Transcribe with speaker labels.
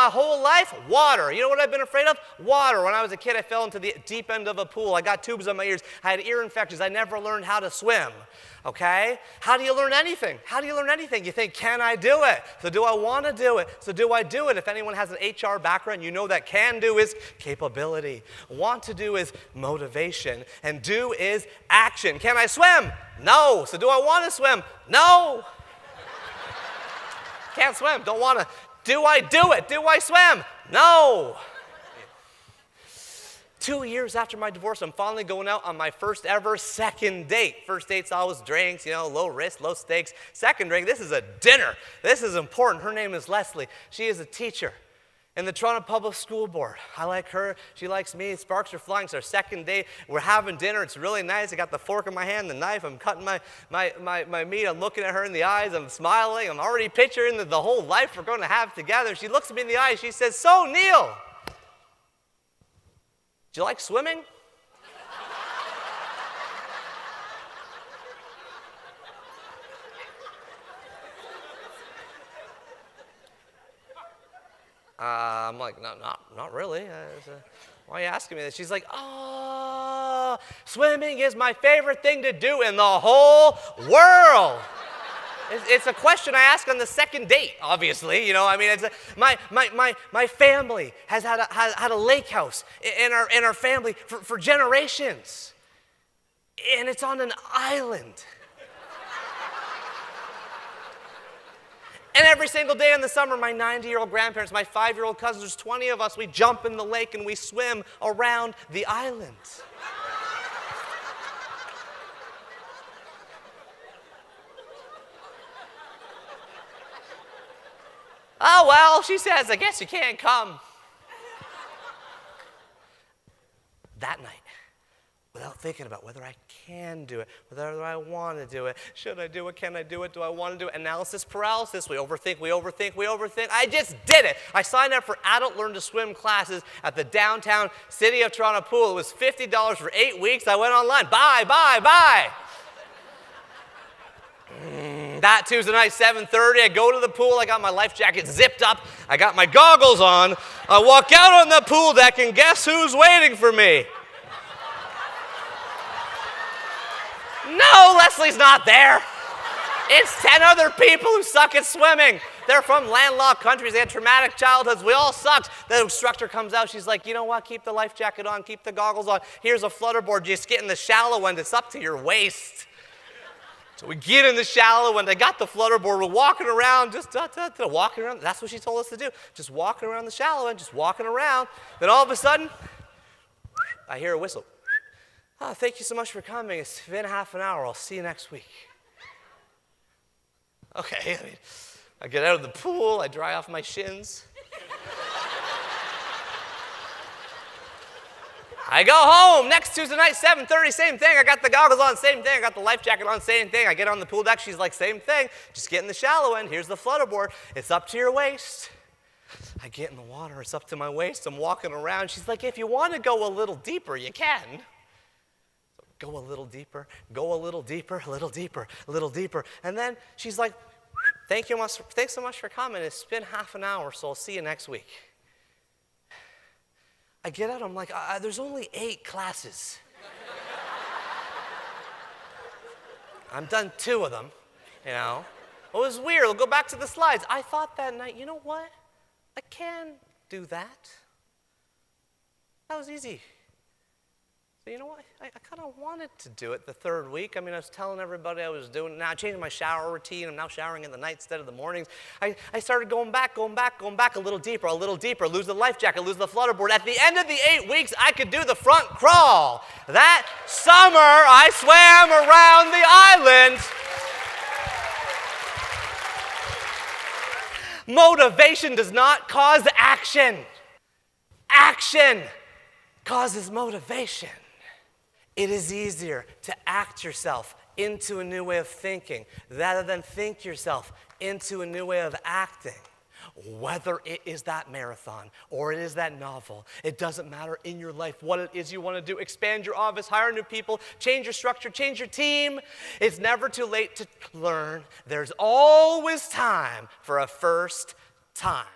Speaker 1: my whole life? Water. You know what I've been afraid of? Water. When I was a kid, I fell into the deep end of a pool. I got tubes on my ears. I had ear infections. I never learned how to swim. Okay? How do you learn anything? How do you learn anything? You think, can I do it? So do I want to do it? So do I do it? If anyone has an HR background, you know that can do is capability. Want to do is motivation. And do is action. Can I swim? No. So do I want to swim? No. Can't swim. Don't want to. Do I do it? Do I swim? No. 2 years after my divorce, I'm finally going out on my first ever second date. First date's always drinks, low risk, low stakes. Second drink, this is a dinner. This is important. Her name is Leslie. She is a teacher in the Toronto Public School Board. I like her. She likes me. Sparks are flying. It's our second date. We're having dinner. It's really nice. I got the fork in my hand, the knife. I'm cutting my meat. I'm looking at her in the eyes. I'm smiling. I'm already picturing the whole life we're going to have together. She looks at me in the eyes. She says, "So, Neil, do you like swimming?" I'm like, no, not really. Why are you asking me this? She's like, "Oh, swimming is my favorite thing to do in the whole world." It's a question I ask on the second date, obviously. It's my family has had a lake house in our family for generations. And it's on an island. And every single day in the summer, my 90-year-old grandparents, my 5-year-old cousins, there's 20 of us, we jump in the lake and we swim around the island. "Oh, well," she says, "I guess you can't come." That night, without thinking about whether I can do it, whether I want to do it, should I do it, can I do it, do I want to do it, analysis paralysis, we overthink. I just did it. I signed up for adult learn to swim classes at the downtown City of Toronto pool. It was $50 for 8 weeks. I went online, bye. That Tuesday night, 7:30, I go to the pool. I got my life jacket zipped up. I got my goggles on. I walk out on the pool deck, and guess who's waiting for me? No, Leslie's not there. It's 10 other people who suck at swimming. They're from landlocked countries. They had traumatic childhoods. We all sucked. The instructor comes out. She's like, "You know what? Keep the life jacket on. Keep the goggles on. Here's a flutter board. Just get in the shallow end. It's up to your waist." So we get in the shallow end. I got the flutter board. We're walking around, just walking around. That's what she told us to do. Just walking around the shallow end, just walking around. Then all of a sudden, I hear a whistle. "Oh, thank you so much for coming. It's been half an hour. I'll see you next week." Okay, I get out of the pool. I dry off my shins. I go home next Tuesday night, 7:30, same thing. I got the goggles on, same thing. I got the life jacket on, same thing. I get on the pool deck. She's like, "Same thing. Just get in the shallow end. Here's the flutter board. It's up to your waist." I get in the water. It's up to my waist. I'm walking around. She's like, "If you want to go a little deeper, you can." So go a little deeper, go a little deeper, a little deeper, a little deeper. And then she's like, thanks so much for coming. It's been half an hour, so I'll see you next week." I get out, I'm like, there's only 8 classes. I'm done 2 of them, It was weird. We'll go back to the slides. I thought that night, you know what? I can do that. That was easy. So you know what? I kind of wanted to do it the 3rd week. I was telling everybody I was doing it. Now I changed my shower routine. I'm now showering in the night instead of the mornings. I started going back a little deeper, lose the life jacket, lose the flutter board. At the end of the 8 weeks, I could do the front crawl. That summer, I swam around the island. Motivation does not cause action. Action causes motivation. It is easier to act yourself into a new way of thinking rather than think yourself into a new way of acting. Whether it is that marathon or it is that novel, it doesn't matter in your life what it is you want to do. Expand your office, hire new people, change your structure, change your team. It's never too late to learn. There's always time for a first time.